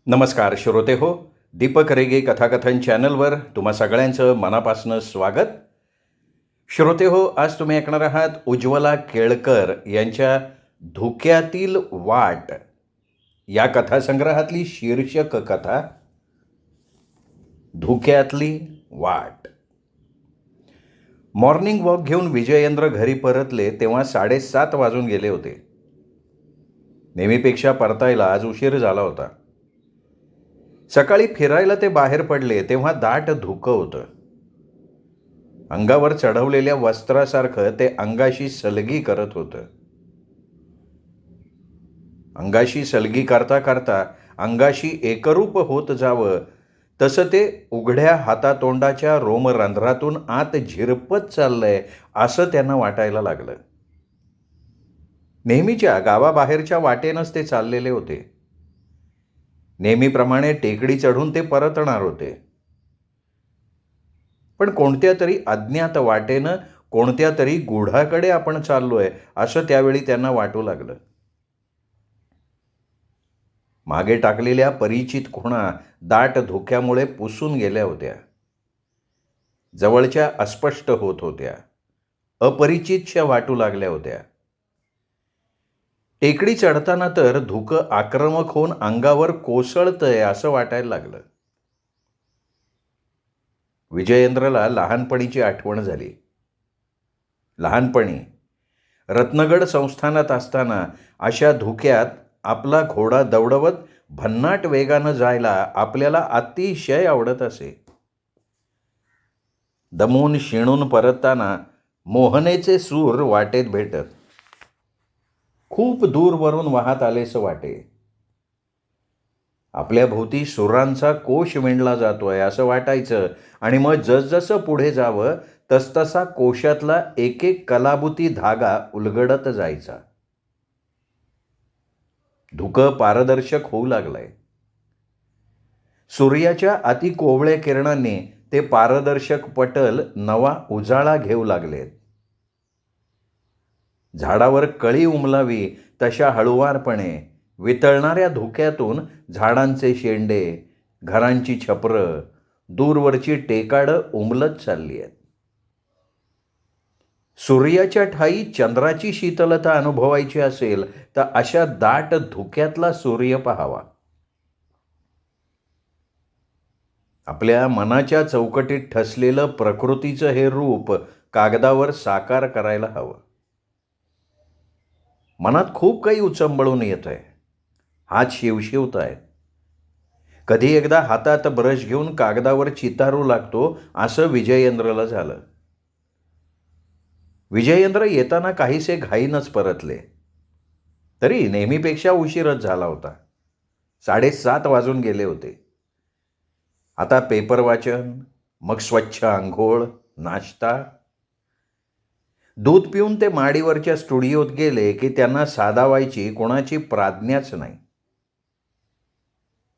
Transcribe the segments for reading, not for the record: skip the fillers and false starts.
नमस्कार श्रोते हो. दीपक रेगे कथाकथन चॅनलवर तुम्हा सगळ्यांचं मनापासून स्वागत. श्रोते हो, आज तुम्ही ऐकणार आहात उज्ज्वला केळकर यांच्या धुक्यातील वाट या कथासंग्रहातली शीर्षक कथा धुक्यातली वाट. मॉर्निंग वॉक घेऊन विजयेंद्र घरी परतले तेव्हा 7:30 वाजून गेले होते. नेहमीपेक्षा परतायला आज उशीर झाला होता. सकाळी फिरायला ते बाहेर पडले तेव्हा दाट धुकं होतं. अंगावर चढवलेल्या वस्त्रासारखं ते अंगाशी सलगी करत होतं. अंगाशी सलगी करता करता अंगाशी एकरूप होत जावं तसं ते उघड्या हातातोंडाच्या रोमरंध्रातून आत झिरपत चाललंय असं त्यांना वाटायला लागलं. नेहमीच्या गावाबाहेरच्या वाटेनंच ते चाललेले होते. नेहमीप्रमाणे टेकडी चढून ते परतणार होते. पण कोणत्या तरी अज्ञात वाटेनं कोणत्या तरी गुढाकडे आपण चाललोय असं त्यावेळी त्यांना वाटू लागलं. मागे टाकलेल्या परिचित खुणा दाट धुक्यामुळे पुसून गेल्या होत्या. जवळच्या अस्पष्ट होत होत्या. अपरिचितच्या वाटू लागल्या होत्या. टेकडी चढताना तर धुकं आक्रमक होऊन अंगावर कोसळतंय असं वाटायला लागलं. विजयेंद्रला लहानपणीची आठवण झाली. लहानपणी रत्नगड संस्थानात असताना अशा धुक्यात आपला घोडा दौडवत भन्नाट वेगानं जायला आपल्याला अतिशय आवडत असे. दमून शिणून परतताना मोहनेचे सूर वाटेत भेटत. खूप दूरवरून वाहत आलेसं वाटे. आपल्या भोवती सुरांचा कोश विणला जातोय असं वाटायचं आणि मग जसजसं पुढे जावं तसतसा कोशातला एक एक कलाबुती धागा उलगडत जायचा. धुकं पारदर्शक होऊ लागलंय. सूर्याच्या अति कोवळ्या किरणांनी ते पारदर्शक पटल नवा उजाळा घेऊ लागलेत. झाडावर कळी उमलावी तशा हळुवारपणे वितळणाऱ्या धुक्यातून झाडांचे शेंडे, घरांची छपरं, दूरवरची टेकाडं उमलत चालली आहेत. सूर्याच्या ठाई चंद्राची शीतलता अनुभवायची असेल तर अशा दाट धुक्यातला सूर्य पाहावा. आपल्या मनाच्या चौकटीत ठसलेलं प्रकृतीचं हे रूप कागदावर साकार करायला हवं. मनात खूप काही उचंबळून येत आहे. हात शिवशिवत आहेत. कधी एकदा हातात ब्रश घेऊन कागदावर चितारू लागतो असं विजयेंद्रला झालं. विजयेंद्र येताना काहीसे घाईनच परतले. तरी नेहमीपेक्षा उशीरच झाला होता. 7:30 वाजून गेले होते. आता पेपर वाचन, मग स्वच्छ आंघोळ, नाश्ता. दूध पिऊन ते माडीवरच्या स्टुडिओत गेले की त्यांना साधावायची कोणाची प्राज्ञाच नाही.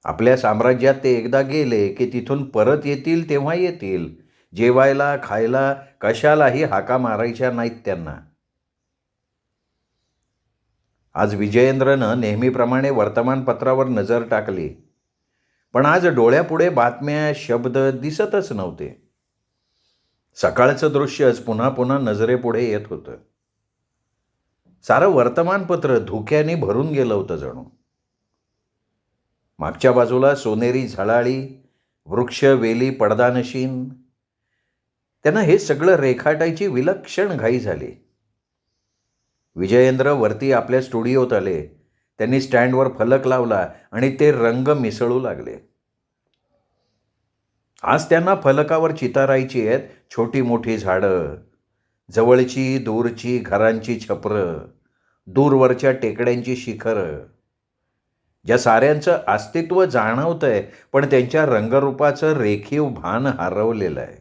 आपल्या साम्राज्यात ते एकदा गेले की तिथून परत येतील तेव्हा येतील. जेवायला खायला कशालाही हाका मारायच्या नाहीत त्यांना. आज विजयेंद्रनं नेहमीप्रमाणे वर्तमानपत्रावर नजर टाकली. पण आज डोळ्यापुढे बातम्या, शब्द दिसतच नव्हते. सकाळचं दृश्यच पुन्हा पुन्हा नजरेपुढे येत होतं. सारं वर्तमानपत्र धुक्याने भरून गेलं होतं जणू. मागच्या बाजूला सोनेरी झळाळी, वृक्ष, वेली, पडदानशीन. त्यांना हे सगळं रेखाटायची विलक्षण घाई झाली. विजयेंद्र वरती आपल्या स्टुडिओत आले. त्यांनी स्टँडवर फलक लावला आणि ते रंग मिसळू लागले. आज त्यांना फलकावर चितारायची आहेत छोटी मोठी झाडं, जवळची दूरची घरांची छपरं, दूरवरच्या टेकड्यांची शिखरं, ज्या साऱ्यांचं अस्तित्व जाणवतंय पण त्यांच्या रंगरूपाचं रेखीव भान हरवलेलं आहे.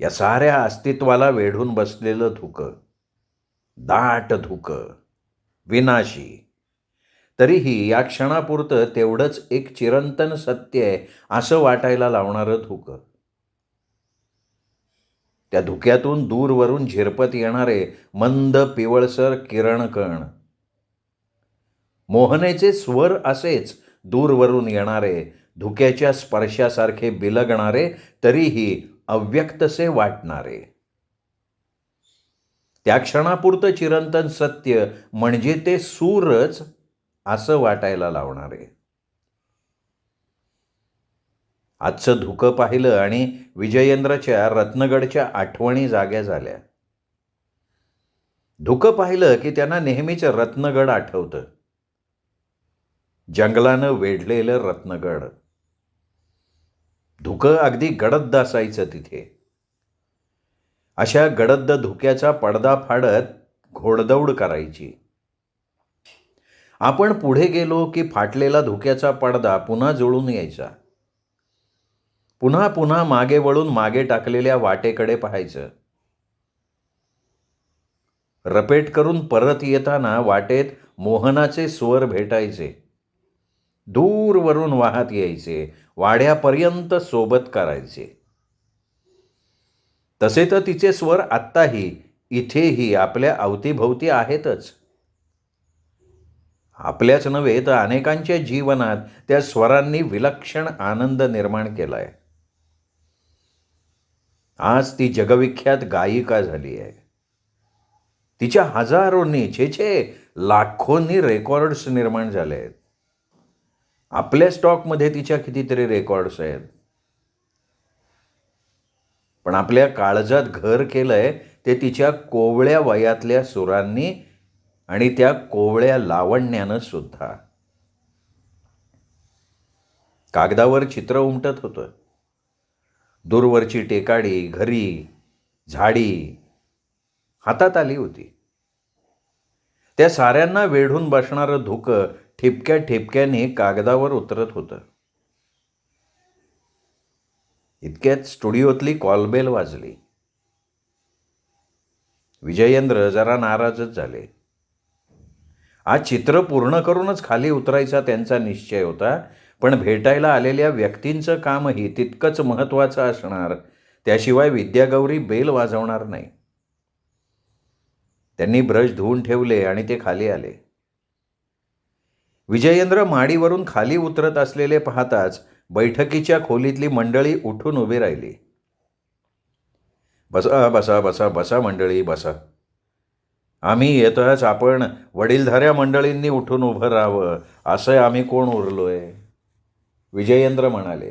या साऱ्या अस्तित्वाला वेढून बसलेलं धुकं, दाट धुकं, विनाशी, तरीही या क्षणापुरतं तेवढंच एक चिरंतन सत्य आहे असं वाटायला लावणारं धुकं. त्या धुक्यातून दूरवरून झिरपत येणारे मंद पिवळसर किरणकण. मोहनेचे स्वर असेच दूरवरून येणारे, धुक्याच्या स्पर्शासारखे बिलगणारे, तरीही अव्यक्तसे वाटणारे. त्या क्षणापुरतं चिरंतन सत्य म्हणजे ते सूरच असं वाटायला लावणारे. आजचं धुकं पाहिलं आणि विजयेंद्रच्या रत्नगडच्या आठवणी जाग्या झाल्या. धुकं पाहिलं की त्यांना नेहमीच रत्नगड आठवतं. जंगलानं वेढलेलं रत्नगड. धुकं अगदी गडद असायचं तिथे. अशा गडद धुक्याचा पडदा फाडत घोडदौड करायची. आपण पुढे गेलो की फाटलेला धुक्याचा पडदा पुन्हा जुळून यायचा. पुन्हा पुन्हा मागे वळून मागे टाकलेल्या वाटेकडे पाहायचं. रपेट करून परत येताना वाटेत मोहनाचे स्वर भेटायचे. दूरवरून वाहत यायचे, वाड्यापर्यंत सोबत करायचे. तसे तर तिचे स्वर आत्ताही इथेही आपल्या अवतीभोवती आहेतच. आपल्याच नव्हे तर अनेकांच्या जीवनात त्या स्वरांनी विलक्षण आनंद निर्माण केलाय. आज ती जगविख्यात गायिका झाली आहे. तिच्या हजारोंनी लाखोंनी रेकॉर्ड्स निर्माण झाले आहेत. आपल्या स्टॉकमध्ये तिच्या कितीतरी रेकॉर्ड्स आहेत. पण आपल्या काळजात घर केलंय ते तिच्या कोवळ्या वयातल्या सुरांनी आणि त्या कोवळ्या लावण्यानं सुद्धा. कागदावर चित्र उमटत होतं. दूरवरची टेकाडी, घरी, झाडी हातात आली होती. त्या साऱ्यांना वेढून बसणारं धुकं ठिपक्या ठिपक्याने कागदावर उतरत होतं. इतक्यात स्टुडिओतली कॉलबेल वाजली. विजयेंद्र जरा नाराजच झाले. आज चित्र पूर्ण करूनच खाली उतरायचा त्यांचा निश्चय होता, पण भेटायला आलेल्या व्यक्तींचं कामही तितकंच महत्त्वाचं असणार, त्याशिवाय विद्यागौरी बेल वाजवणार नाही. त्यांनी ब्रश धुवून ठेवले आणि ते खाली आले. विजयेंद्र माडीवरून खाली उतरत असलेले पाहताच बैठकीच्या खोलीतली मंडळी उठून उभी राहिली. बसा बसा बसा बसा मंडळी बसा. आम्ही येतोच, आपण वडीलधाऱ्या मंडळींनी उठून उभं राहावं असं आम्ही कोण उरलोय, विजयेंद्र म्हणाले.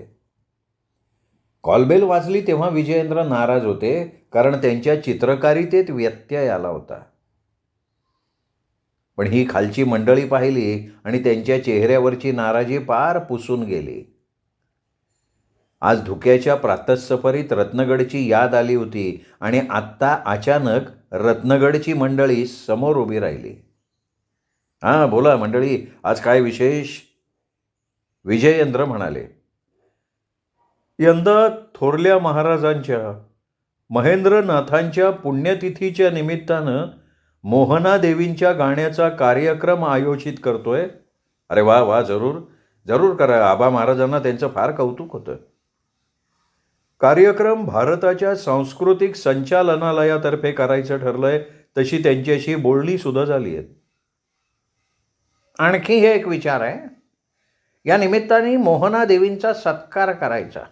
कॉलबेल वाजली तेव्हा विजयेंद्र नाराज होते, कारण त्यांच्या चित्रकारितेत व्यत्यय आला होता. पण ही खालची मंडळी पाहिली आणि त्यांच्या चेहऱ्यावरची नाराजी पार पुसून गेली. आज धुक्याच्या प्रातःसफरीत रत्नगडची याद आली होती आणि आत्ता अचानक रत्नगडची मंडळी समोर उभी राहिली. हां बोला मंडळी, आज काय विशेष, विजयेंद्र म्हणाले. यंदा थोरल्या महाराजांच्या महेंद्रनाथांच्या पुण्यतिथीच्या निमित्तानं मोहना देवींच्या गाण्याचा कार्यक्रम आयोजित करतोय. अरे वा वा, जरूर जरूर करा. आबा महाराजांना त्यांचं फार कौतुक होतं. कार्यक्रम भारताच्या सांस्कृतिक संचालनालयातर्फे करायचं ठरलंय, तशी त्यांच्याशी बोलणी सुद्धा झाली आहेत. आणखी हे एक विचार आहे, या निमित्ताने मोहना देवींचा सत्कार करायचा.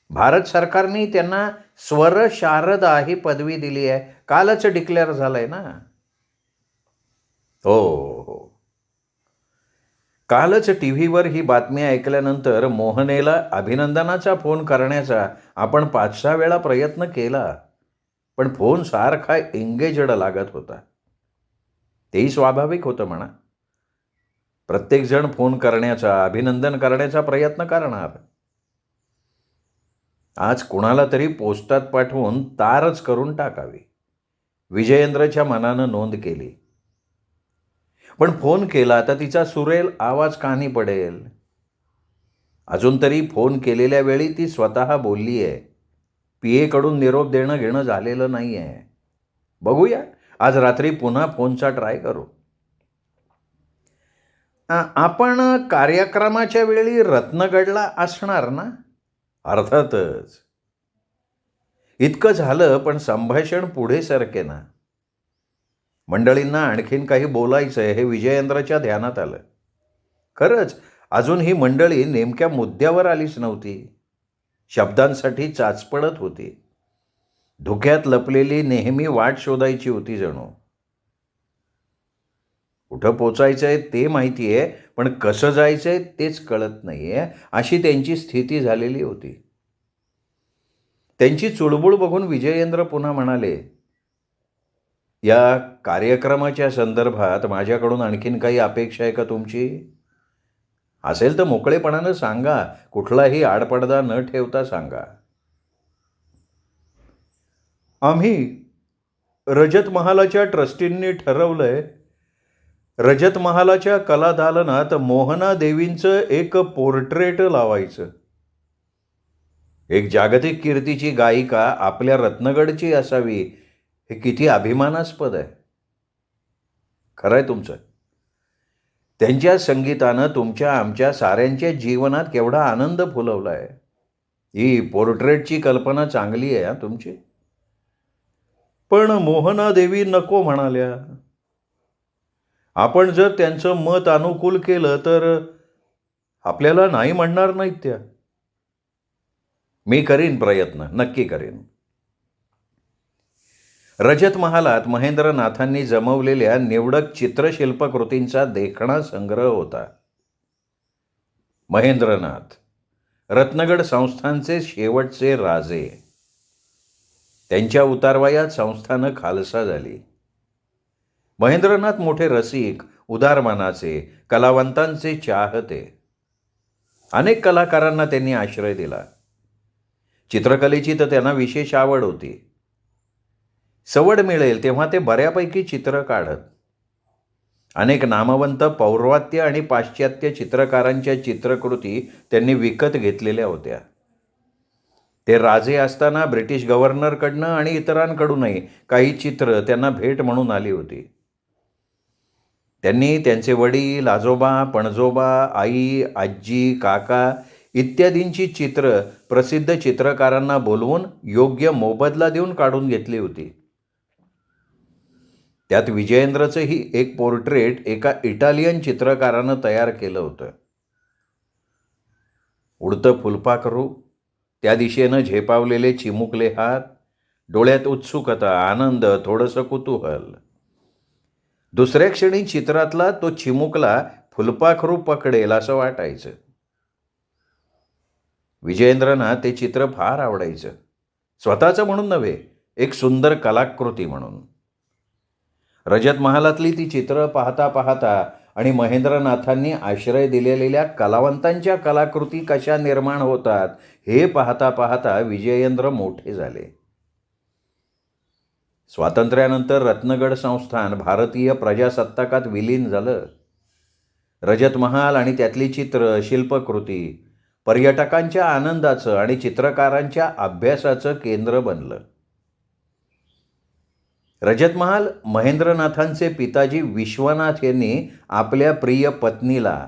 भारत सरकारने त्यांना स्वर शारदा ही पदवी दिली आहे. कालच डिक्लेअर झालंय ना. हो हो, कालच टीव्हीवर ही बातमी ऐकल्यानंतर मोहनेला अभिनंदनाचा फोन करण्याचा आपण 5-6 वेळा प्रयत्न केला, पण फोन सारखा एंगेजड लागत होता. तेही स्वाभाविक होतं म्हणा. प्रत्येकजण फोन करण्याचा, अभिनंदन करण्याचा प्रयत्न करणार. आज कुणाला तरी पोस्टात पाठवून तारच करून टाकावी, विजयेंद्रच्या मनानं नोंद केली. पण फोन केला तर तिचा सुरेल आवाज कानी पडेल. अजून तरी फोन केलेल्या वेळी ती स्वतः बोलली आहे. पीएकडून निरोप देणं घेणं झालेलं नाही आहे. बघूया, आज रात्री पुन्हा फोनचा ट्राय करू. आपण कार्यक्रमाच्या वेळी रत्नगडला असणार ना? अर्थातच. इतकं झालं, पण संभाषण पुढे सरकेना. मंडळींना आणखीन काही बोलायचं आहे हे विजयेंद्रच्या ध्यानात आलं. खरंच अजून ही मंडळी नेमक्या मुद्द्यावर आलीच नव्हती. शब्दांसाठी चाचपडत होती. धुक्यात लपलेली नेहमी वाट शोधायची होती जणू. कुठं पोचायचंय ते माहिती आहे, पण कसं जायचंय तेच कळत नाहीये, अशी त्यांची स्थिती झालेली होती. त्यांची चुळबुळ बघून विजयेंद्र पुन्हा म्हणाले, या कार्यक्रमाच्या संदर्भात माझ्याकडून आणखीन काही अपेक्षा आहे का तुमची? असेल तर मोकळेपणानं सांगा, कुठलाही आडपडदा न ठेवता सांगा. आम्ही रजत महालाच्या ट्रस्टींनी ठरवलंय, रजत महालाच्या कलादालनात मोहना देवींचं एक पोर्ट्रेट लावायचं. एक जागतिक कीर्तीची गायिका आपल्या रत्नगडची असावी, हे किती अभिमानास्पद आहे. खरं आहे तुमचं. त्यांच्या संगीतानं तुमच्या आमच्या साऱ्यांच्या जीवनात केवढा आनंद फुलवला आहे. ही पोर्ट्रेटची कल्पना चांगली आहे तुमची. पण मोहना देवी नको म्हणाल्या. आपण जर त्यांचं मत अनुकूल केलं तर आपल्याला नाही म्हणणार नाहीत त्या. मी करीन प्रयत्न, नक्की करीन. रजत महालात महेंद्रनाथांनी जमवलेल्या निवडक चित्रशिल्पकृतींचा देखणा संग्रह होता. महेंद्रनाथ रत्नगड संस्थानचे शेवटचे राजे. त्यांच्या उतारवयात संस्थानं खालसा झाली. महेंद्रनाथ मोठे रसिक, उदारमनाचे, कलावंतांचे चाहते. अनेक कलाकारांना त्यांनी आश्रय दिला. चित्रकलेची तर त्यांना विशेष आवड होती. सवड मिळेल तेव्हा ते बऱ्यापैकी चित्र काढत. अनेक नामवंत पौर्वात्य आणि पाश्चात्य चित्रकारांच्या चित्रकृती त्यांनी विकत घेतलेल्या होत्या. ते राजे असताना ब्रिटिश गव्हर्नरकडनं आणि इतरांकडूनही काही चित्र त्यांना भेट म्हणून आली होती. त्यांनी त्यांचे वडील, आजोबा, पणजोबा, आई, आजी, काका इत्यादींची चित्र प्रसिद्ध चित्रकारांना बोलवून योग्य मोबदला देऊन काढून घेतली होती. त्यात विजयेंद्रचंही एक पोर्ट्रेट एका इटालियन चित्रकारानं तयार केलं होतं. उडतं फुलपाखरू, त्या दिशेनं झेपावलेले चिमुकले हात, डोळ्यात उत्सुकता, आनंद, थोडंसं कुतूहल. दुसऱ्या क्षणी चित्रातला तो चिमुकला फुलपाखरू पकडेल असं वाटायचं. विजयेंद्रना ते चित्र फार आवडायचं. स्वतःचं म्हणून नव्हे, एक सुंदर कलाकृती म्हणून. रजत महालातली ती चित्र पाहता पाहता आणि महेंद्रनाथांनी आश्रय दिलेल्या कलावंतांच्या कलाकृती कशा निर्माण होतात हे पाहता पाहता विजयेंद्र मोठे झाले. स्वातंत्र्यानंतर रत्नगड संस्थान भारतीय प्रजासत्ताकात विलीन झालं. रजत महाल आणि त्यातली चित्र, शिल्पकृती पर्यटकांच्या आनंदाचं आणि चित्रकारांच्या अभ्यासाचं केंद्र बनलं. रजत महाल महेंद्रनाथांचे पिताजी विश्वनाथ यांनी आपल्या प्रिय पत्नीला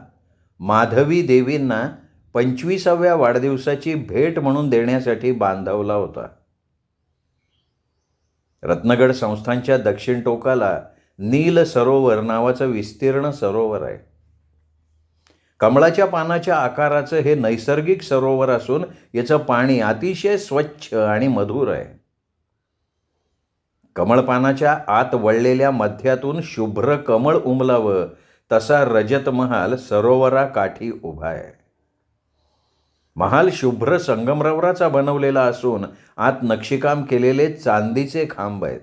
माधवी देवींना 25व्या वाढदिवसाची भेट म्हणून देण्यासाठी बांधवला होता. रत्नगड संस्थानच्या दक्षिण टोकाला नील सरोवर नावाचं विस्तीर्ण सरोवर आहे. कमळाच्या पानाच्या आकाराचं हे नैसर्गिक सरोवर असून याचं पाणी अतिशय स्वच्छ आणि मधुर आहे. कमळपानाच्या आत वळलेल्या मध्यातून शुभ्र कमळ उमलावं तसा रजत महाल सरोवराकाठी उभा आहे. महाल शुभ्र संगमरवराचा बनवलेला असून आत नक्षीकाम केलेले चांदीचे खांब आहेत.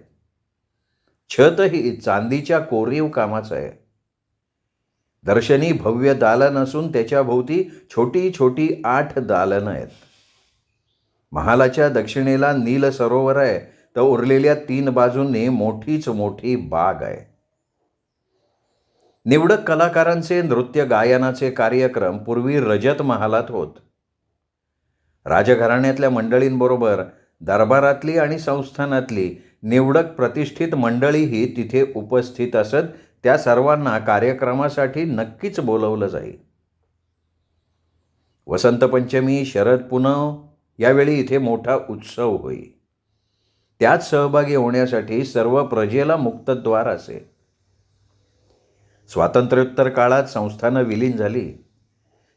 छतही चांदीच्या कोरीव कामाचं आहे. दर्शनी भव्य दालन असून त्याच्या भोवती छोटी छोटी 8 दालनं आहेत. महालाच्या दक्षिणेला नील सरोवर आहे, तर उरलेल्या 3 बाजूंनी मोठीच मोठी बाग आहे. निवडक कलाकारांचे नृत्य गायनाचे कार्यक्रम पूर्वी रजत महालात होत. राजघराण्यातल्या मंडळींबरोबर दरबारातली आणि संस्थानातली निवडक प्रतिष्ठित मंडळीही तिथे उपस्थित असत. त्या सर्वांना कार्यक्रमासाठी नक्कीच बोलवलं जाई. वसंत पंचमी, शरद पुनव यावेळी इथे मोठा उत्सव होई. त्यात सहभागी होण्यासाठी सर्व प्रजेला मुक्तद्वार असे. स्वातंत्र्योत्तर काळात संस्थानं विलीन झाली.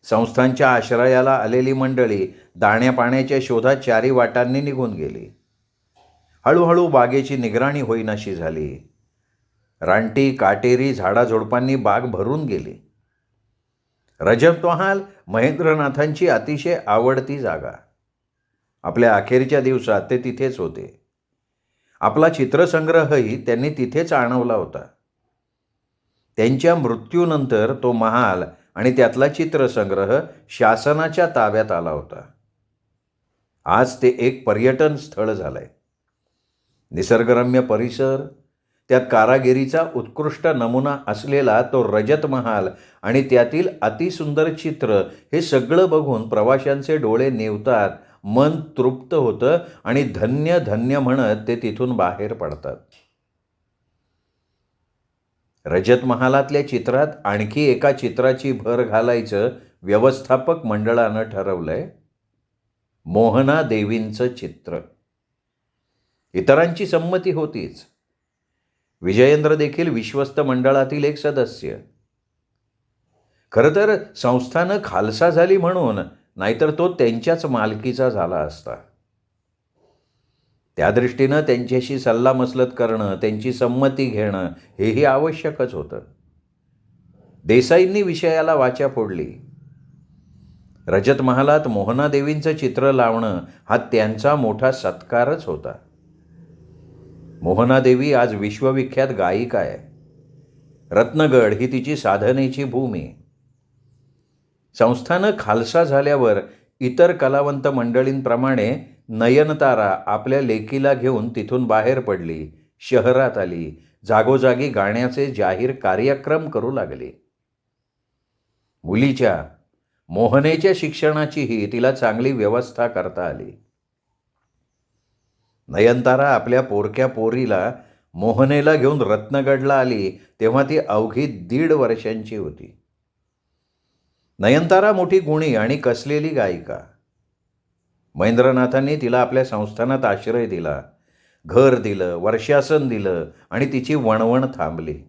संस्थांच्या आश्रयाला आलेली मंडळी दाण्यापाण्याच्या शोधात चारी वाटांनी निघून गेली. हळूहळू बागेची निगराणी होईनाशी झाली. रानटी काटेरी झाडाझुडपांनी बाग भरून गेली. रजत महाल महेंद्रनाथांची अतिशय आवडती जागा. आपल्या अखेरच्या दिवसात ते तिथेच होते. आपला चित्रसंग्रहही त्यांनी तिथेच आणवला होता. त्यांच्या मृत्यूनंतर तो महाल आणि त्यातला चित्रसंग्रह शासनाच्या ताब्यात आला होता. आज ते एक पर्यटन स्थळ झालंय. निसर्गरम्य परिसर, त्यात कारागिरीचा उत्कृष्ट नमुना असलेला तो रजत महाल आणि त्यातील अतिसुंदर चित्र, हे सगळं बघून प्रवाशांचे डोळे निवतात, मन तृप्त होतं आणि धन्य धन्य म्हणत ते तिथून बाहेर पडतात. रजत महालातल्या चित्रात आणखी एका चित्राची भर घालायचं व्यवस्थापक मंडळानं ठरवलंय. मोहना देवींचं चित्र. इतरांची संमती होतीच. विजयेंद्र देखील विश्वस्त मंडळातील एक सदस्य. खरं तर संस्थानं खालसा झाली म्हणून, नाहीतर तो त्यांच्याच मालकीचा झाला असता. त्या दृष्टीनं त्यांच्याशी सल्लामसलत करणं, त्यांची संमती घेणं हेही आवश्यकच होतं. देसाईंनी विषयाला वाचा फोडली. रजत महालात मोहना देवींचं चित्र लावणं हा त्यांचा मोठा सत्कारच होता. मोहना देवी आज विश्वविख्यात गायिका आहे. रत्नगड ही तिची साधनेची भूमी. संस्थानं खालसा झाल्यावर इतर कलावंत मंडळींप्रमाणे नयनतारा आपल्या लेकीला घेऊन तिथून बाहेर पडली, शहरात आली, जागोजागी गाण्याचे जाहीर कार्यक्रम करू लागली. मुलीच्या, मोहनेच्या शिक्षणाचीही तिला चांगली व्यवस्था करता आली. नयनतारा आपल्या पोरक्या पोरीला, मोहनेला घेऊन रत्नगडला आली तेव्हा ती अवघी 1.5 वर्षांची होती. नयनतारा मोठी गुणी आणि कसलेली गायिका. महेंद्रनाथांनी तिला आपल्या संस्थानात आश्रय दिला, घर दिलं, वर्षासन दिलं आणि तिची वणवण थांबली.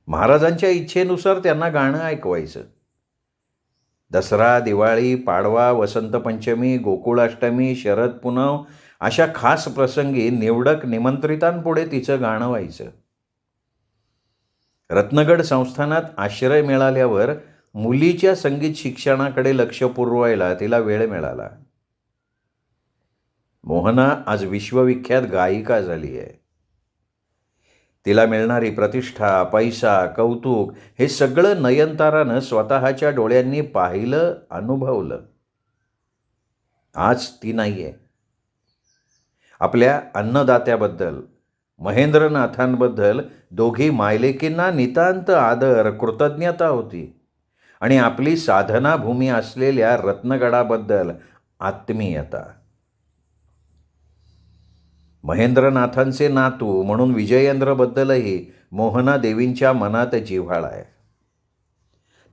महाराजांच्या इच्छेनुसार त्यांना गाणं ऐकवायचं. दसरा, दिवाळी, पाडवा, वसंत पंचमी, गोकुळाष्टमी, शरद पुनव अशा खास प्रसंगी निवडक निमंत्रितांपुढे तिचं गाणं व्हायचं. रत्नगड संस्थानात आश्रय मिळाल्यावर मुलीच्या संगीत शिक्षणाकडे लक्ष पुरवायला तिला वेळ मिळाला. मोहना आज विश्वविख्यात गायिका झाली आहे. तिला मिळणारी प्रतिष्ठा, पैसा, कौतुक हे सगळं नयनतारानं स्वतःच्या डोळ्यांनी पाहिलं, अनुभवलं. आज ती नाहीये. आपल्या अन्नदात्याबद्दल, महेंद्रनाथांबद्दल दोघी मायलेकींना नितांत आदर, कृतज्ञता होती आणि आपली साधना भूमी असलेल्या रत्नगडाबद्दल आत्मीयता. महेंद्रनाथांचे नातू म्हणून विजयेंद्रबद्दलही मोहना देवींच्या मनात जिव्हाळा आहे.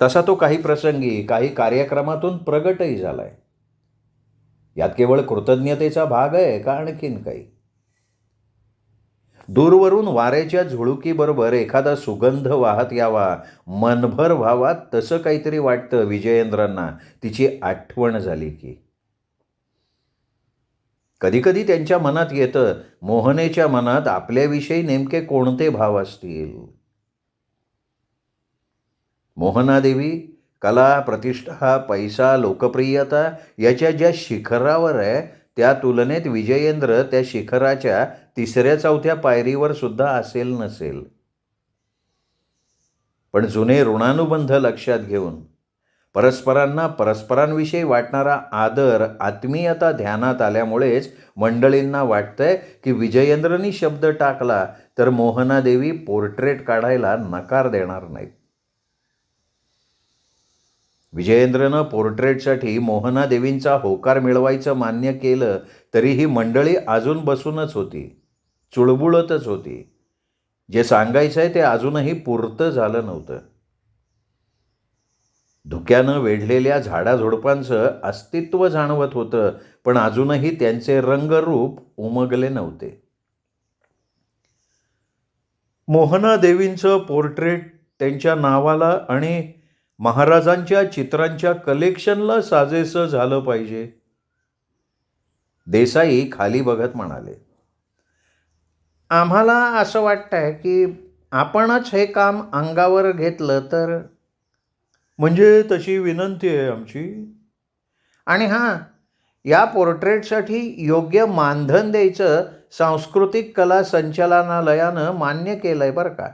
तसा तो काही प्रसंगी, काही कार्यक्रमातून प्रगटही झालाय. यात केवळ कृतज्ञतेचा भाग आहे का आणखीन काही? दूरवरून वाऱ्याच्या झुळुकीबरोबर एखादा सुगंध वाहत यावा, मनभर व्हावा, तसं काहीतरी वाटतं विजयेंद्रांना तिची आठवण झाली की. कधीकधी त्यांच्या मनात येतं, मोहनेच्या मनात आपल्याविषयी नेमके कोणते भाव असतील. मोहना देवी कला, प्रतिष्ठा, पैसा, लोकप्रियता याच्या ज्या शिखरावर आहे, त्या तुलनेत विजयेंद्र त्या शिखराच्या 3ऱ्या-4थ्या पायरीवर सुद्धा असेल नसेल. पण जुने ऋणानुबंध लक्षात घेऊन, परस्परांना परस्परांविषयी वाटणारा आदर, आत्मीयता ध्यानात आल्यामुळेच मंडळींना वाटतंय की विजयेंद्रनी शब्द टाकला तर मोहना देवी पोर्ट्रेट काढायला नकार देणार नाहीत. विजयेंद्रनं पोर्ट्रेटसाठी मोहना देवींचा होकार मिळवायचं मान्य केलं तरीही मंडळी अजून बसूनच होती, चुळबुळतच होती. जे सांगायचं आहे ते अजूनही पुरतं झालं नव्हतं. धुक्यानं वेढलेल्या झाडाझुडपांचं अस्तित्व जाणवत होतं, पण अजूनही त्यांचे रंगरूप उमगले नव्हते. मोहना देवींचं पोर्ट्रेट त्यांच्या नावाला आणि महाराजांच्या चित्रांच्या कलेक्शनला साजेसं झालं पाहिजे. देसाई खाली बघत म्हणाले, आम्हाला असं वाटतंय की आपणच हे काम अंगावर घेतलं तर. म्हणजे तशी विनंती आहे आमची. आणि हां, या पोर्ट्रेटसाठी योग्य मानधन द्यायचं सांस्कृतिक कला संचालनालयानं मान्य केलंय बरं का.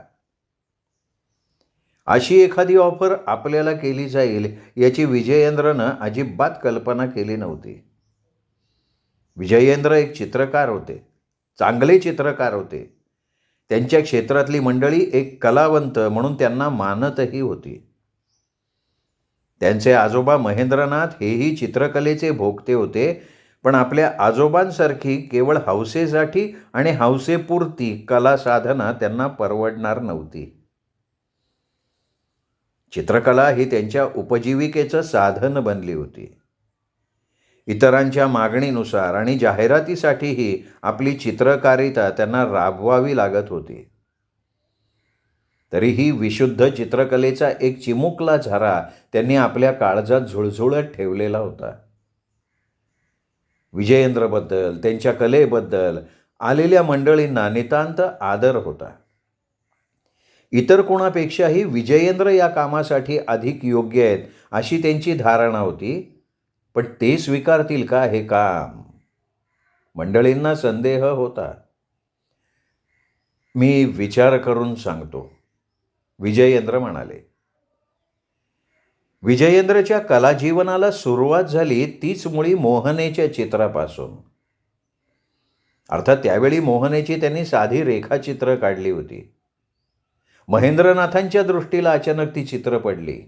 अशी एखादी ऑफर आपल्याला केली जाईल याची विजयेंद्रनं अजिबात कल्पना केली नव्हती. विजयेंद्र एक चित्रकार होते, चांगले चित्रकार होते. त्यांच्या क्षेत्रातली मंडळी एक कलावंत म्हणून त्यांना मानतही होती. त्यांचे आजोबा महेंद्रनाथ हेही चित्रकलेचे भोक्ते होते, पण आपल्या आजोबांसारखी केवळ हौसेसाठी आणि हौसेपुरती कला साधना त्यांना परवडणार नव्हती. चित्रकला ही त्यांच्या उपजीविकेचं साधन बनली होती. इतरांच्या मागणीनुसार आणि जाहिरातीसाठीही आपली चित्रकारिता त्यांना राबवावी लागत होती. तरीही विशुद्ध चित्रकलेचा एक चिमुकला झरा त्यांनी आपल्या काळजात झुळझुळत ठेवलेला होता. विजयेंद्रबद्दल, त्यांच्या कलेबद्दल आलेल्या मंडळींना नितांत आदर होता. इतर कोणापेक्षाही विजयेंद्र या कामासाठी अधिक योग्य आहेत अशी त्यांची धारणा होती. पण ते स्वीकारतील का हे काम? मंडळींना संदेह होता. मी विचार करून सांगतो, विजयेंद्र म्हणाले. विजयेंद्रच्या कलाजीवनाला सुरुवात झाली तीच मुळी मोहनेच्या चित्रापासून. अर्थात त्यावेळी मोहनेची त्यांनी साधी रेखाचित्र काढली होती. महेंद्रनाथांच्या दृष्टीला अचानक ती चित्र पडली.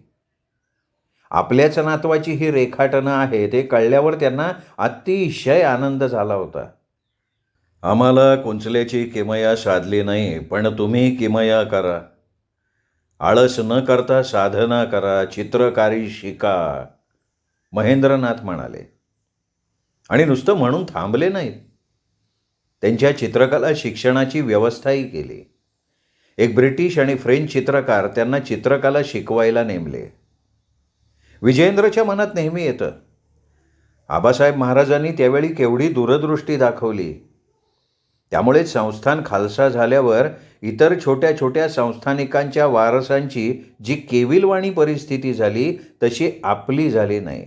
आपल्याच नातवाची ही रेखाटनं आहेत हे कळल्यावर त्यांना अतिशय आनंद झाला होता. आम्हाला कुंचल्याची किमया साधली नाही, पण तुम्ही किमया करा. आळस न करता साधना करा, चित्रकारी शिका, महेंद्रनाथ म्हणाले. आणि नुसतं म्हणून थांबले नाहीत. त्यांच्या चित्रकला शिक्षणाची व्यवस्थाही केली. एक ब्रिटिश आणि फ्रेंच चित्रकार त्यांना चित्रकला शिकवायला नेमले. विजयेंद्रच्या मनात नेहमी येतं, आबासाहेब महाराजांनी त्यावेळी केवढी दूरदृष्टी दाखवली. त्यामुळे संस्थान खालसा झाल्यावर इतर छोट्या छोट्या संस्थानिकांच्या वारसांची जी केविलवाणी परिस्थिती झाली तशी आपली झाली नाही.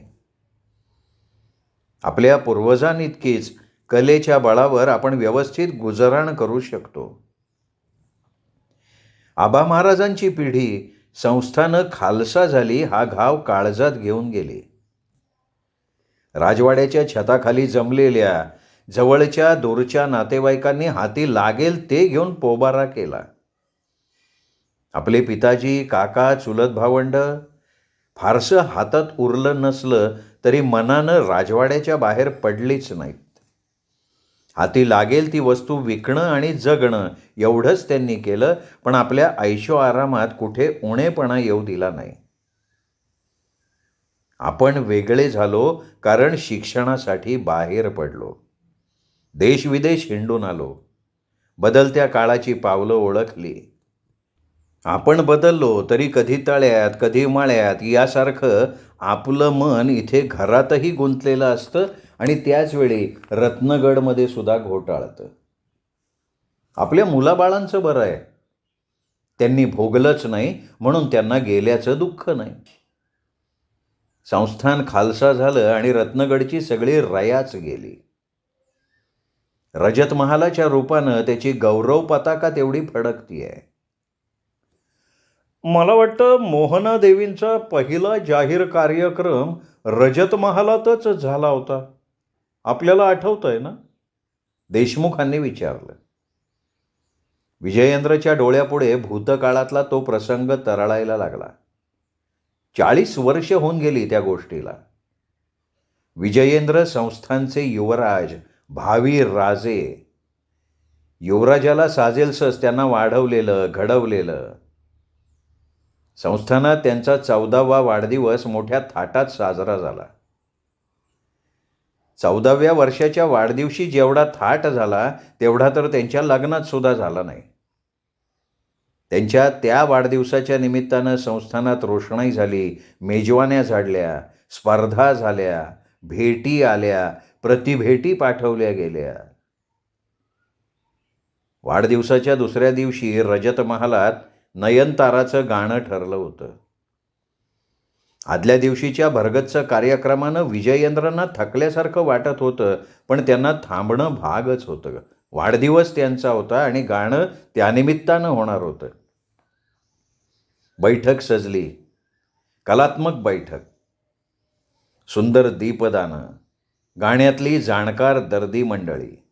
आपल्या पूर्वजांइतकीच कलेच्या बळावर आपण व्यवस्थित गुजराण करू शकतो. आबा महाराजांची पिढी संस्थानं खालसा झाली हा घाव काळजात घेऊन गेली. राजवाड्याच्या छताखाली जमलेल्या जवळच्या दूरच्या नातेवाईकांनी हाती लागेल ते घेऊन पोबारा केला. आपले पिताजी, काका, चुलत भावंड फारसं हातात उरलं नसलं तरी मनानं राजवाड्याच्या बाहेर पडलीच नाहीत. हाती लागेल ती वस्तू विकणं आणि जगणं एवढंच त्यांनी केलं, पण आपल्या ऐशो आरामात कुठे उणेपणा येऊ दिला नाही. आपण वेगळे झालो कारण शिक्षणासाठी बाहेर पडलो. देशविदेश हिंडून आलो. बदलत्या काळाची पावलं ओळखली. आपण बदललो तरी कधी तळ्यात कधी माळ्यात यासारखं आपलं मन इथे घरातही गुंतलेलं असतं आणि त्याचवेळी रत्नगडमध्ये सुद्धा घोटाळतं. आपल्या मुलाबाळांचं बरं आहे. त्यांनी भोगलंच नाही म्हणून त्यांना गेल्याचं दुःख नाही. संस्थान खालसा झालं आणि रत्नगडची सगळी रयाच गेली. रजत महालाच्या रूपानं त्याची गौरव पताका तेवढी फडकतीये. मला वाटतं मोहना देवींचा पहिला जाहीर कार्यक्रम रजत महालातच झाला होता. आपल्याला आठवतंय ना? देशमुखांनी विचारलं. विजयेंद्रच्या डोळ्यापुढे भूतकाळातला तो प्रसंग तरळायला लागला. 40 वर्ष होऊन गेली त्या गोष्टीला. विजयेंद्र संस्थानचे युवराज, भावी राजे. युवराजाला साजेलसंच त्यांना वाढवलेलं, घडवलेलं. संस्थानात त्यांचा 14वा वाढदिवस मोठ्या थाटात साजरा झाला. 14व्या वर्षाच्या वाढदिवशी जेवढा थाट झाला तेवढा तर त्यांच्या लग्नात सुद्धा झाला नाही. त्यांच्या त्या वाढदिवसाच्या निमित्तानं संस्थानात रोषणाई झाली, मेजवान्या झाडल्या, स्पर्धा झाल्या, भेटी आल्या, प्रतिभेटी पाठवल्या गेल्या. वाढदिवसाच्या दुसऱ्या दिवशी रजत महालात नयनताराचं गाणं ठरलं होतं. आदल्या दिवशीच्या भरगच्च कार्यक्रमानं विजयेंद्रांना थकल्यासारखं वाटत होतं, पण त्यांना थांबणं भागच होतं. वाढदिवस त्यांचा होता आणि गाणं त्यानिमित्तानं होणार होतं. बैठक सजली. कलात्मक बैठक. सुंदर दीपदानं, गाण्यातली जाणकार दर्दी मंडळी.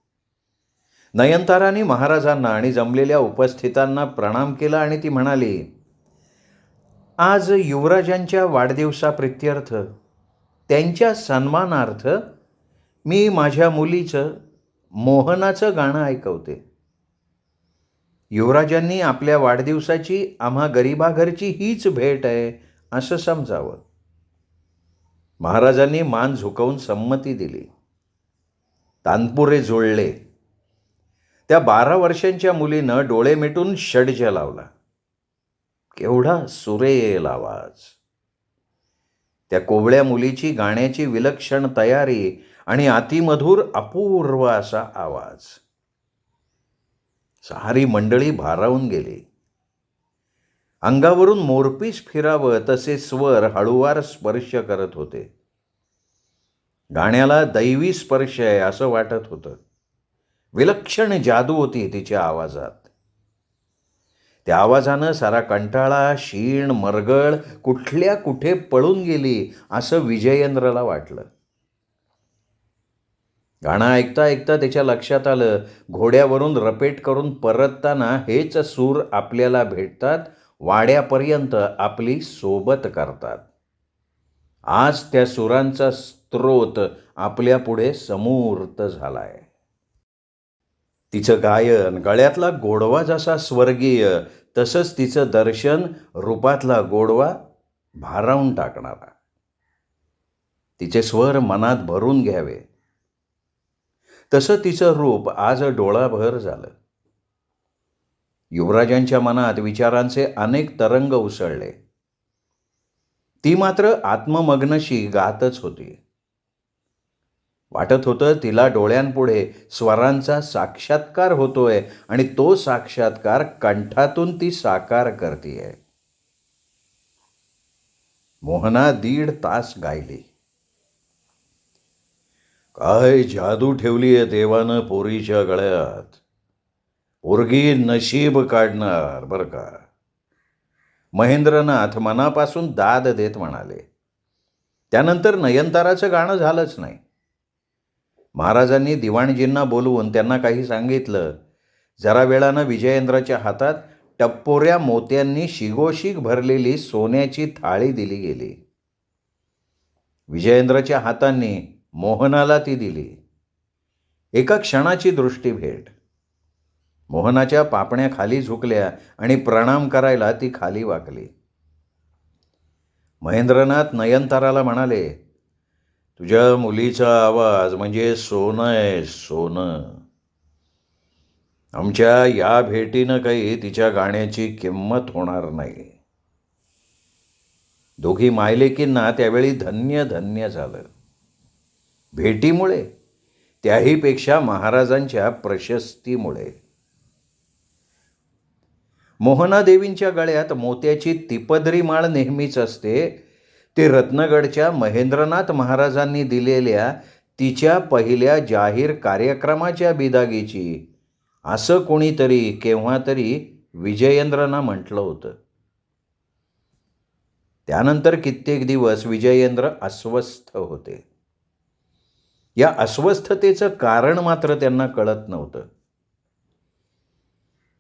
नयनतारांनी महाराजांना आणि जमलेल्या उपस्थितांना प्रणाम केला आणि ती म्हणाली, आज युवराजांच्या वाढदिवसाप्रित्यर्थ त्यांच्या सन्मानार्थ मी माझ्या मुलीचं मोहनाचं गाणं ऐकवते. युवराजांनी आपल्या वाढदिवसाची आम्हा गरिबाघरची हीच भेट आहे असं समजावं. महाराजांनी मान झुकवून संमती दिली. तानपुरे जुळले. त्या 12 वर्षांच्या मुलीनं डोळे मिटून षड्ज लावला. केवढा सुरेल आवाज. त्या कोवळ्या मुलीची गाण्याची विलक्षण तयारी आणि अतिमधुर अपूर्व असा आवाज. सारी मंडळी भारावून गेली. अंगावरून मोरपीस फिरावं तसे स्वर हळूवार स्पर्श करत होते. गाण्याला दैवी स्पर्श आहे असं वाटत होतं. विलक्षण जादू होती तिच्या आवाजात. त्या आवाजानं सारा कंटाळा, शीण, मरगळ कुठल्या कुठे पळून गेली असं विजयेंद्रला वाटलं. गाणं ऐकता ऐकता त्याच्या लक्षात आलं, घोड्यावरून रपेट करून परतताना हेच सूर आपल्याला भेटतात, वाड्यापर्यंत आपली सोबत करतात. आज त्या सुरांचा स्रोत आपल्या पुढे समूर्त झालाय. तिचं गायन, गळ्यातला गोडवा जसा स्वर्गीय, तसंच तिचं दर्शन, रूपातला गोडवा भारावून टाकणारा. तिचे स्वर मनात भरून घ्यावे तसं तिचं रूप आज डोळाभर झालं. युवराजांच्या मनात विचारांचे अनेक तरंग उसळले. ती मात्र आत्ममग्नशी गातच होती. वाटत होतं तिला डोळ्यांपुढे स्वरांचा साक्षात्कार होतोय आणि तो साक्षात्कार कंठातून ती साकार करतीये. मोहना 1.5 तास गायली. काय जादू ठेवलीये देवानं पोरीच्या गळ्यात. पोरगी नशीब काढणार बरं का. महेंद्रनाथ मनापासून दाद देत म्हणाले. त्यानंतर नयनताराचं गाणं झालंच नाही. महाराजांनी दिवाणजींना बोलवून त्यांना काही सांगितलं. जरा वेळानं विजयेंद्राच्या हातात टप्पोऱ्या मोत्यांनी शिगोशिग भरलेली सोन्याची थाळी दिली गेली. विजयेंद्राच्या हातांनी मोहनाला ती दिली. एका क्षणाची दृष्टीभेट. मोहनाच्या पापण्या खाली झुकल्या आणि प्रणाम करायला ती खाली वाकली. महेंद्रनाथ नयनताराला म्हणाले, तुझ्या मुलीचा आवाज म्हणजे सोनं आहे, सोनं. आमच्या या भेटीनं काही तिच्या गाण्याची किंमत होणार नाही. दोघी मायलेकींना त्यावेळी धन्य धन्य झालं. भेटीमुळे, त्याहीपेक्षा महाराजांच्या प्रशस्तीमुळे. मोहनादेवींच्या गळ्यात मोत्याची तिपदरी माळ नेहमीच असते. ते रत्नगडच्या महेंद्रनाथ महाराजांनी दिलेल्या तिच्या पहिल्या जाहीर कार्यक्रमाच्या बिदागीची, असं कोणीतरी केव्हा तरी विजयेंद्रांना म्हटलं होतं. त्यानंतर कित्येक दिवस विजयेंद्र अस्वस्थ होते. या अस्वस्थतेचं कारण मात्र त्यांना कळत नव्हतं.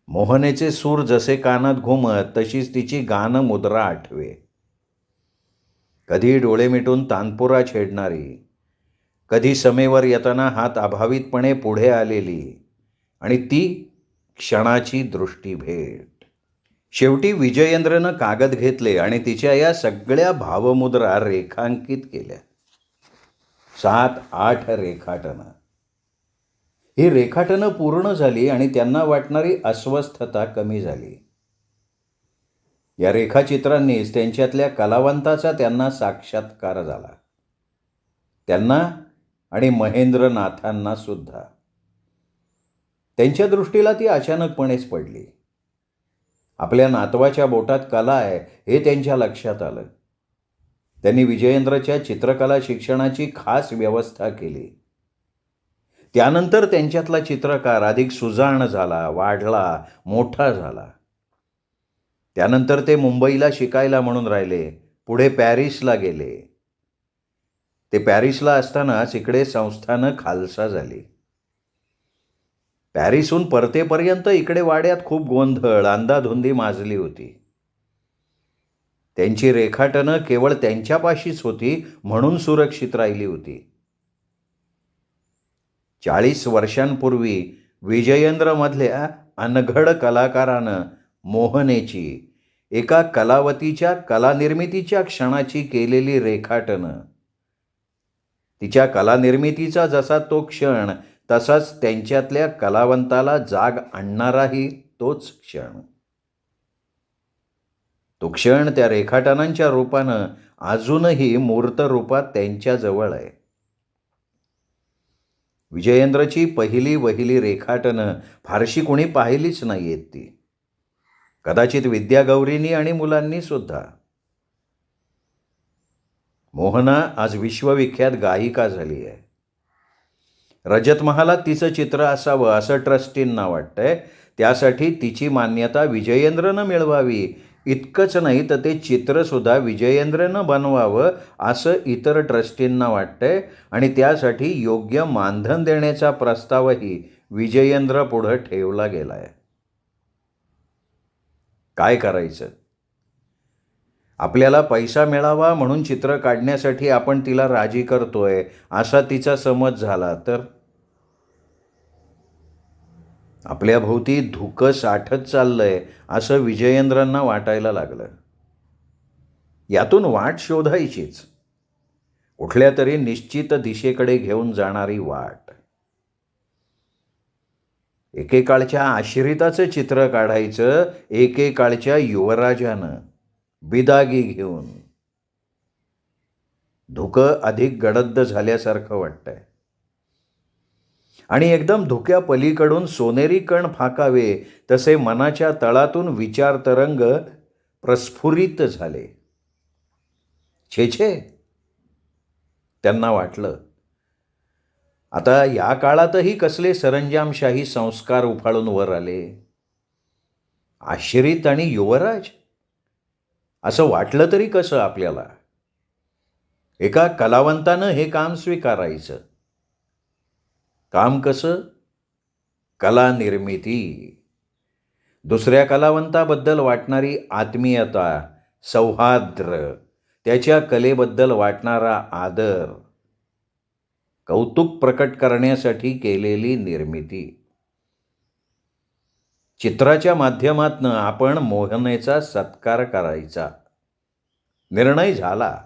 मोहनेचे सूर जसे कानात घुमत तशीच तिची गानं मुद्रा आठवे. कधी डोळे मिटून तानपुरा छेडणारी, कधी समेवर येताना हात अभावितपणे पुढे आलेली, आणि ती क्षणाची दृष्टीभेट. शेवटी विजयेंद्रनं कागद घेतले आणि तिच्या या सगळ्या भावमुद्रा रेखांकित केल्या. 7-8 रेखाटनं. ही रेखाटनं पूर्ण झाली आणि त्यांना वाटणारी अस्वस्थता कमी झाली. या रेखाचित्रांनीच त्यांच्यातल्या कलावंताचा त्यांना साक्षात्कार झाला. त्यांना आणि महेंद्रनाथांना सुद्धा. त्यांच्या दृष्टीला ती अचानकपणेच पडली. आपल्या नातवाच्या बोटात कला आहे हे त्यांच्या लक्षात आलं. त्यांनी विजयेंद्रच्या चित्रकला शिक्षणाची खास व्यवस्था केली. त्यानंतर त्यांच्यातला चित्रकार अधिक सुजाण झाला, वाढला, मोठा झाला. त्यानंतर ते मुंबईला शिकायला म्हणून राहिले. पुढे पॅरिसला गेले. ते पॅरिसला असतानाच इकडे संस्थानं खालसा झाली. पॅरिसहून परतेपर्यंत इकडे वाड्यात खूप गोंधळ, अंधाधुंदी माजली होती. त्यांची रेखाटनं केवळ त्यांच्यापाशीच होती म्हणून सुरक्षित राहिली होती. 40 वर्षांपूर्वी विजयेंद्रमधल्या अनघड कलाकारानं मोहनेची, एका कलावतीच्या कलानिर्मितीच्या क्षणाची केलेली रेखाटनं, तिच्या कलानिर्मितीचा जसा तो क्षण तसाच त्यांच्यातल्या कलावंताला जाग आणणाराही तोच क्षण. तो क्षण त्या रेखाटनांच्या रूपानं अजूनही मूर्त रूपात त्यांच्याजवळ आहे. विजयेंद्रची पहिली रेखाटनं फारशी कोणी पाहिलीच नाहीयेत ती. कदाचित विद्यागौरींनी आणि मुलांनी सुद्धा. मोहना आज विश्वविख्यात गायिका झाली आहे. रजत महालात तिचं चित्र असावं असं ट्रस्टींना वाटतंय. त्यासाठी तिची मान्यता विजयेंद्रनं मिळवावी. इतकंच नाही तर ते चित्रसुद्धा विजयेंद्रनं बनवावं असं इतर ट्रस्टींना वाटतंय आणि त्यासाठी योग्य मानधन देण्याचा प्रस्तावही विजयेंद्र पुढं ठेवला गेला आहे. काय करायचं? आपल्याला पैसा मिळावा म्हणून चित्र काढण्यासाठी आपण तिला राजी करतोय असा तिचा समज झाला तर? आपल्या भोवती धुकं साठत चाललंय असं विजयेंद्रांना वाटायला लागलं. यातून वाट शोधायचीच. कुठल्या तरी निश्चित दिशेकडे घेऊन जाणारी वाट. एकेकाळच्या आश्रिताचं चित्र काढायचं एकेकाळच्या युवराजानं, बिदागी घेऊन. धुकं अधिक गडद झाल्यासारखं वाटतंय. आणि एकदम धुक्या पलीकडून सोनेरी कण फाकावे तसे मनाच्या तळातून विचार तरंग प्रस्फुरित झाले. छे, त्यांना वाटलं आता या काळातही कसले सरंजामशाही संस्कार उफाळून वर आले. आश्रित आणि युवराज असं वाटलं तरी कसं आपल्याला? एका कलावंतानं हे काम स्वीकारायचं. काम कसं? कला निर्मिती. दुसऱ्या कलावंताबद्दल वाटणारी आत्मीयता, सौहार्द्र, त्याच्या कलेबद्दल वाटणारा आदर, कौतुक प्रकट करण्यासाठी केलेली निर्मिती. चित्राच्या माध्यमातनं आपण मोहनेचा सत्कार करायचा. निर्णय झाला.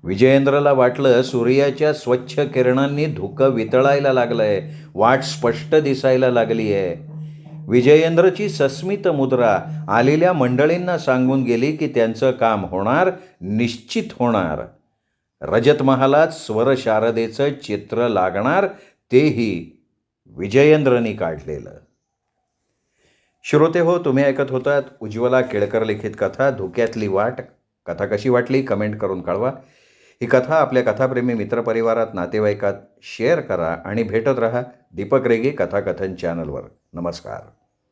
विजयेंद्रला वाटलं सूर्याच्या स्वच्छ किरणांनी धुकं वितळायला लागलंय, वाट स्पष्ट दिसायला लागली आहे. विजयेंद्रची सस्मित मुद्रा आलेल्या मंडळींना सांगून गेली की त्यांचं काम होणार, निश्चित होणार. रजत महालात स्वरशारदेचं चित्र लागणार, तेही विजयेंद्रनी काढलेलं. श्रोते हो, तुम्ही ऐकत होतात उज्ज्वला केळकर लिखित कथा धुक्यातली वाट. कथा कशी वाटली कमेंट करून कळवा. ही कथा आपल्या कथाप्रेमी मित्रपरिवारात, नातेवाईकात शेअर करा आणि भेटत रहा दीपक रेगे कथाकथन चॅनलवर. नमस्कार.